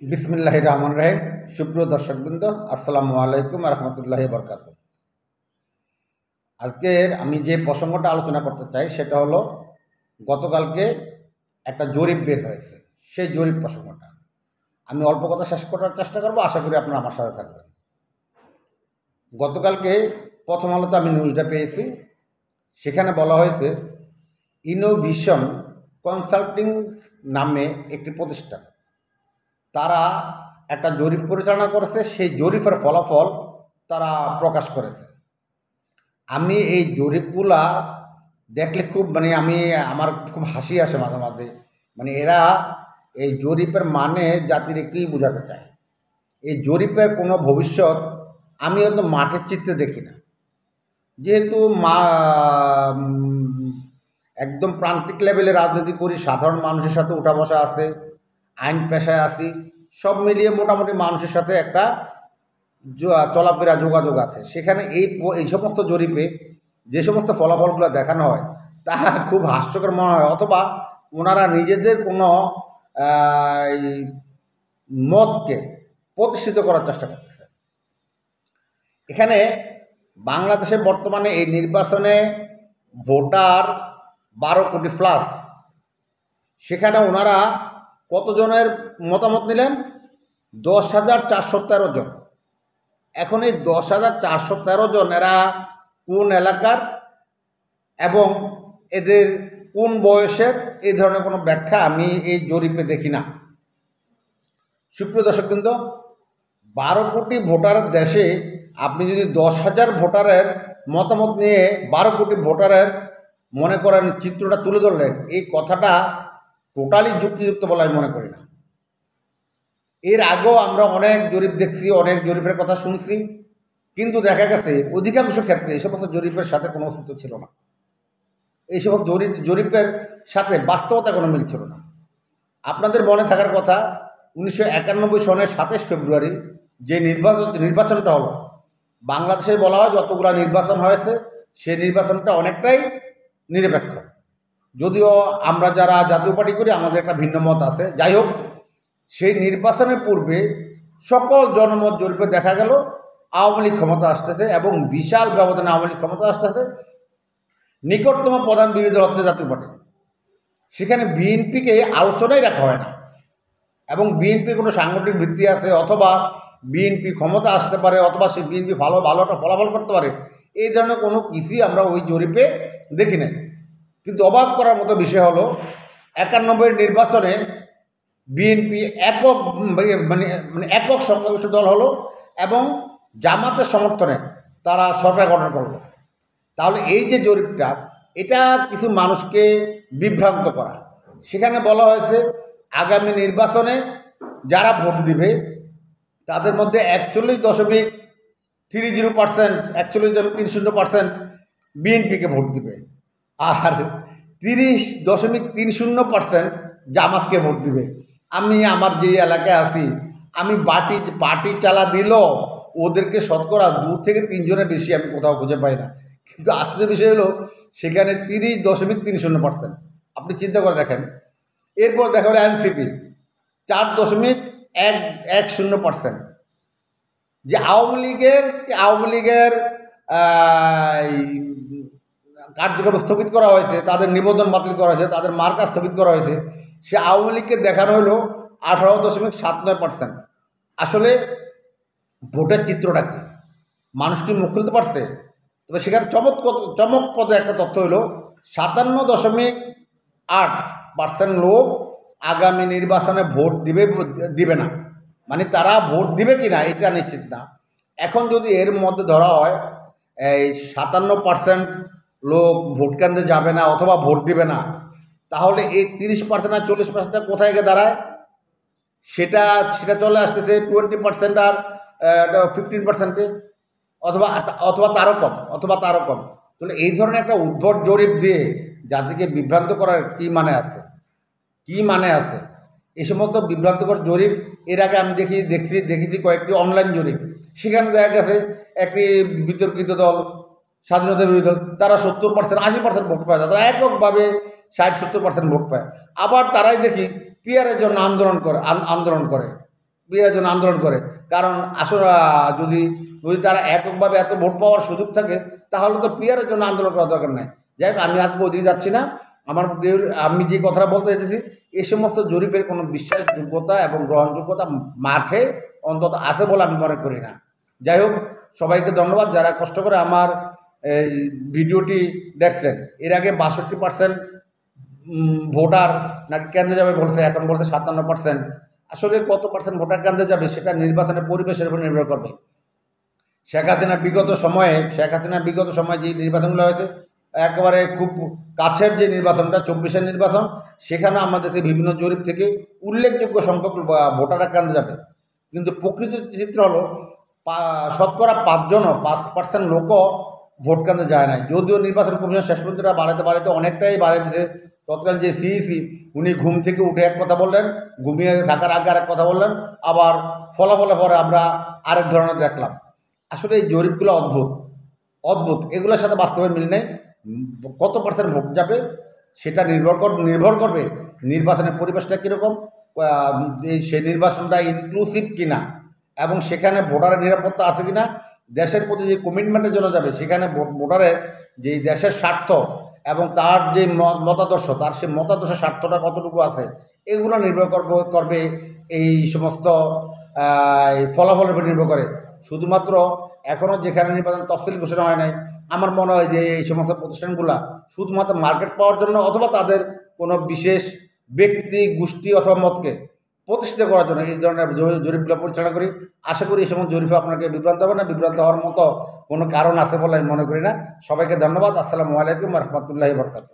বিসমিল্লাহির রহমানির রহিম। সুপ্রিয় দর্শকবৃন্দ, আসসালামু আলাইকুম রহমতুল্লাহি বরকাত। আজকের আমি যে প্রসঙ্গটা আলোচনা করতে চাই সেটা হলো গতকালকে একটা জরিপ বের হয়েছে, সেই জরিপ প্রসঙ্গটা আমি অল্প কথা শেষ করার চেষ্টা করব। আশা করি আপনারা আমার সাথে থাকবেন। গতকালকে প্রথম আলোতে আমি নিউজটা পেয়েছি, সেখানে বলা হয়েছে ইনোভিশন কনসাল্টিং নামে একটি প্রতিষ্ঠান, তারা একটা জরিপ পরিচালনা করেছে। সেই জরিপের ফলাফল তারা প্রকাশ করেছে। আমি এই জরিপগুলা দেখলে খুব আমার খুব হাসি আসে মাঝে মাঝে। এরা এই জরিপের মানে জাতির কী বোঝাতে চায়। এই জরিপের কোনো ভবিষ্যৎ আমি হয়তো মাঠের চিত্রে দেখি না, যেহেতু একদম প্রান্তিক লেভেলে রাজনীতি করি, সাধারণ মানুষের সাথে উঠা বসা আছে, আইন পেশায় আছি, সব মিলিয়ে মোটামুটি মানুষের সাথে একটা চলাফেরা যোগাযোগ আছে। সেখানে এই সমস্ত জরিপে যে সমস্ত ফলাফলগুলো দেখানো হয় তা খুব হাস্যকর মনে হয়, অথবা ওনারা নিজেদের কোনো এই মতকে প্রতিষ্ঠিত করার চেষ্টা করতেছে। এখানে বাংলাদেশে বর্তমানে এই নির্বাচনে ভোটার 12 কোটি প্লাস। সেখানে ওনারা কতজনের মতামত নিলেন? 10,413 জন। এখন এই 10,413 জন এরা কোন এলাকার এবং এদের কোন বয়সের, এই ধরনের কোনো ব্যাখ্যা আমি এই জরিপে দেখি না। সুপ্রিয় দর্শকবৃন্দ, 12 কোটি ভোটারের দেশে আপনি যদি 10,000 ভোটারের মতামত নিয়ে 12 কোটি ভোটারের মনে করেন চিত্রটা তুলে ধরলেন, এই কথাটা টোটালি যুক্তিযুক্ত বলে আমি মনে করি না। এর আগেও আমরা অনেক জরিপ দেখছি, অনেক জরিপের কথা শুনছি, কিন্তু দেখা গেছে অধিকাংশ ক্ষেত্রে এই সমস্ত জরিপের সাথে কোনো অস্তিত্ব ছিল না। এই সমস্ত জরিপের সাথে বাস্তবতা কোনো মিল ছিল না। আপনাদের মনে থাকার কথা, 1991 সনের 27 ফেব্রুয়ারি যে নির্বাচনটা হলো, বাংলাদেশে বলা হয় যতগুলো নির্বাচন হয়েছে সে নির্বাচনটা অনেকটাই নিরপেক্ষ। যদিও আমরা যারা জাতীয় পার্টি করি আমাদের একটা ভিন্ন মত আছে। যাই হোক, সেই নির্বাচনের পূর্বে সকল জনমত জরিপে দেখা গেল আওয়ামী লীগ ক্ষমতা আসতেছে এবং বিশাল ব্যবধানে আওয়ামী লীগ ক্ষমতা আসতেছে। নিকটতম প্রধান বিরোধী দল হচ্ছে জাতীয় পার্টি। সেখানে বিএনপিকে আলোচনায় রাখা হয় না, এবং বিএনপির কোনো সাংগঠনিক ভিত্তি আছে, অথবা বিএনপি ক্ষমতা আসতে পারে, অথবা সে বিএনপি ভালো একটা ফলাফল করতে পারে, এই ধরনের কোনো কিছুই আমরা ওই জরিপে দেখি নাই। কিন্তু অবাক করার মতো বিষয় হলো 91 নির্বাচনে বিএনপি একক সংখ্যাগরিষ্ঠ দল হলো এবং জামাতের সমর্থনে তারা সরকার গঠন করলো। তাহলে এই যে জরিপটা, এটা কিছু মানুষকে বিভ্রান্ত করা। সেখানে বলা হয়েছে আগামী নির্বাচনে যারা ভোট দিবে তাদের মধ্যে 41.30%, 41.30% বিএনপিকে ভোট দিবে, আর 30.30% জামাতকে ভোট দিবে। আমি আমার যে এলাকায় আছি, আমি পার্টি চালা দিল ওদেরকে শতকরা 2 থেকে 3 জনের বেশি আমি কোথাও খুঁজে পাই না। কিন্তু আশ্চর্যের বিষয় হলো সেখানে 30.30%। আপনি চিন্তা করে দেখেন। এরপর দেখা হলো এনসিপি 4.10%। যে আওয়ামী লীগের কার্যক্রম স্থগিত করা হয়েছে, তাদের নিবন্ধন বাতিল করা হয়েছে, তাদের মার্কা স্থগিত করা হয়েছে, সে আওয়ামী লীগকে দেখানো হলো 18.79%। আসলে ভোটের চিত্রটা কি, মানুষ কি মুখ খুলতে পারছে? তবে সেখানে চমকপ্রদ একটা তথ্য হলো 57.8% লোক আগামী নির্বাচনে ভোট দিবে না। তারা ভোট দিবে কি না এটা নিশ্চিত না। এখন যদি এর মধ্যে ধরা হয় এই 57% লোক ভোট কেন্দ্রে যাবে না অথবা ভোট দিবে না, তাহলে এই 30% আর 40% কোথায় গিয়ে দাঁড়ায়? সেটা চলে আসতেছে 20% আর 15%, অথবা তারও কম। তাহলে এই ধরনের একটা উদ্ভট জরিপ দিয়ে জাতিকে বিভ্রান্ত করার কী মানে আছে? এই সমস্ত বিভ্রান্তকর জরিপ এর আগে আমি দেখেছি কয়েকটি অনলাইন জরিপ। সেখানে দেখা গেছে একটি বিতর্কিত দল, স্বাধীনতা বিরোধী দল, তারা 70%, 80% ভোট পায়, তারা এককভাবে 60-70% ভোট পায়। আবার তারাই দেখি পিয়ারের জন্য আন্দোলন করে। পিয়ারের জন্য আন্দোলন করে। কারণ আসলে যদি যদি তারা এককভাবে এত ভোট পাওয়ার সুযোগ থাকে তাহলে তো পিয়ারের জন্য আন্দোলন করার দরকার নাই। যাই হোক, আমি আজকে ওদিকে যাচ্ছি না। আমি যে কথাটা বলতে চাইতেছি, এই সমস্ত জরিপের কোনো বিশ্বাসযোগ্যতা এবং গ্রহণযোগ্যতা মাঠে অন্তত আছে বলে আমি মনে করি না। যাই হোক, সবাইকে ধন্যবাদ যারা কষ্ট করে আমার এই ভিডিওটি দেখছেন। এর আগে ৬২% ভোটার নাকি কেন্দ্রে যাবে বলছে, এখন বলছে ৫৭%। আসলে কত পার্সেন্ট ভোটার কেন্দ্রে যাবে সেটা নির্বাচনের পরিবেশের উপর নির্ভর করবে। শেখ হাসিনা বিগত সময়ে যে নির্বাচনগুলো হয়েছে, একেবারে খুব কাছের যে নির্বাচনটা ২৪-এর নির্বাচন, সেখানে আমাদের বিভিন্ন জরিপ থেকে উল্লেখযোগ্য সংখ্যক ভোটাররা কেন্দ্রে যাবে। কিন্তু প্রকৃত চিত্র হলো শতকরা ৫% লোকও ভোট কেন্দ্রে যায় নাই। যদিও নির্বাচন কমিশন শেষ পর্যন্ত বাড়াতে অনেকটাই বাড়িয়ে দিতে। তৎকালীন যে সিইসি উনি ঘুম থেকে উঠে এক কথা বললেন, ঘুমিয়ে থাকার আগে আরেক কথা বললেন, আবার ফলাফলের পরে আমরা আরেক ধরনের দেখলাম। আসলে এই জরিপগুলো অদ্ভুত, এগুলোর সাথে বাস্তবে মিল নেই। কত পার্সেন্ট ভোট যাবে সেটা নির্ভর করবে নির্বাচনের পরিবেশটা কীরকম, সেই নির্বাচনটা ইনক্লুসিভ কিনা, এবং সেখানে ভোটারের নিরাপত্তা আছে কিনা, দেশের প্রতি যে কমিটমেন্টের জন্য যাবে সেখানে ভোটারের যে দেশের স্বার্থ এবং তার যে মতাদর্শ, তার সেই মতাদর্শের স্বার্থটা কতটুকু আছে, এগুলো নির্ভর করবে এই সমস্ত ফলাফলের উপর নির্ভর করে। শুধুমাত্র এখনও যেখানে নির্বাচন তফসিল ঘোষণা হয় নাই, আমার মনে হয় যে এই সমস্ত প্রতিষ্ঠানগুলো শুধুমাত্র মার্কেট পাওয়ার জন্য অথবা তাদের কোনো বিশেষ ব্যক্তি, গোষ্ঠী অথবা মতকে প্রতিষ্ঠিত করার জন্য এই ধরনের জরিপগুলো পরিচালনা করি। আশা করি এই সমস্ত জরিপে আপনাকে বিভ্রান্ত হবে না, বিভ্রান্ত হওয়ার মতো কোনো কারণ আছে বলে আমি মনে করি না। সবাইকে ধন্যবাদ। আসসালামু আলাইকুম ওয়া রাহমাতুল্লাহি ওয়া বারাকাতুহু।